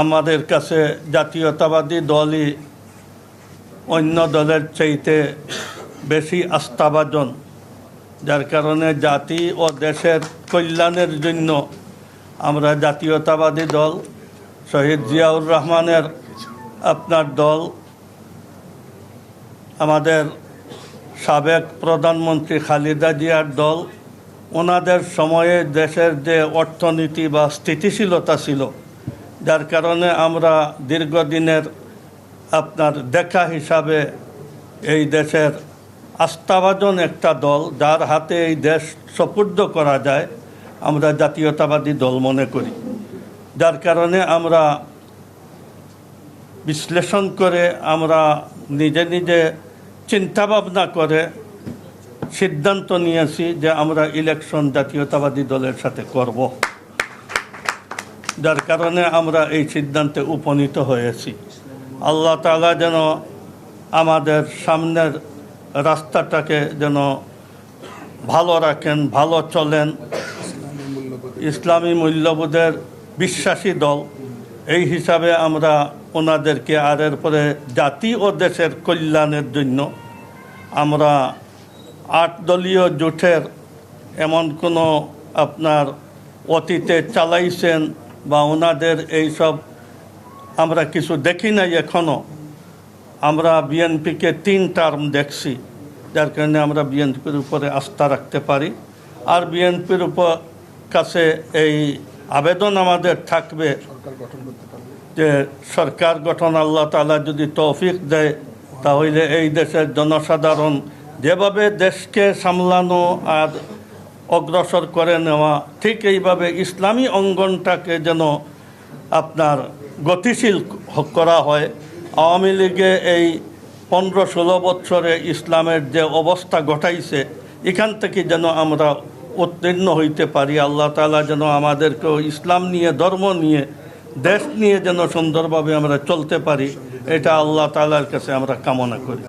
আমাদের কাছে জাতীয়তাবাদী দলই অন্য দলের চাইতে বেশি আস্থাভাজন, যার কারণে জাতি ও দেশের কল্যাণের জন্য আমরা জাতীয়তাবাদী দল, শহীদ জিয়াউর রহমানের আপনার দল, আমাদের সাবেক প্রধানমন্ত্রী খালেদা জিয়ার দল, ওনাদের সময়ে দেশের যে অর্থনীতি বা স্থিতিশীলতা ছিল, যার কারণে আমরা দীর্ঘদিনের আপনার দেখা হিসাবে এই দেশের আস্থাভাজন একটা দল, যার হাতে এই দেশ সুপুর্দ করা যায়, আমরা জাতীয়তাবাদী দল মনে করি। যার কারণে আমরা বিশ্লেষণ করে, আমরা নিজে নিজে চিন্তাভাবনা করে সিদ্ধান্ত নিয়েছি যে আমরা ইলেকশন জাতীয়তাবাদী দলের সাথে করব। যার কারণে আমরা এই সিদ্ধান্তে উপনীত হয়েছি। আল্লাহ তাআলা যেন আমাদের সামনের রাস্তাটাকে যেন ভালো রাখেন, ভালো চলেন। ইসলামী মূল্যবোধের বিশ্বাসী দল, এই হিসাবে আমরা ওনাদেরকে আর এরপরে জাতি ও দেশের কল্যাণের জন্য আমরা 8 দলীয় জোটের এমন কোনো আপনার অতীতে চালাইছেন বা ওনাদের এইসব আমরা কিছু দেখি নাই এখনও। আমরা বিএনপিকে 3 টার্ম দেখছি, যার কারণে আমরা বিএনপির উপরে আস্থা রাখতে পারি। আর বিএনপির উপর কাছে এই আবেদন আমাদের থাকবে যে সরকার গঠন আল্লাহ তাআলা যদি তৌফিক দেয়, তাহলে এই দেশের জনসাধারণ যেভাবে দেশকে সামলানো আর অগ্রসর করে নেওয়া, ঠিক এইভাবে ইসলামী অঙ্গনটাকে যেন আপনার গতিশীল করা হয়। আওয়ামী লীগে এই 15-16 বছরে ইসলামের যে অবস্থা ঘটাইছে, এখান থেকে যেন আমরা উত্তীর্ণ হইতে পারি। আল্লাহ তাআলা যেন আমাদেরকেও ইসলাম নিয়ে, ধর্ম নিয়ে, দেশ নিয়ে যেন সুন্দরভাবে আমরা চলতে পারি, এটা আল্লাহ তাআলার কাছে আমরা কামনা করি।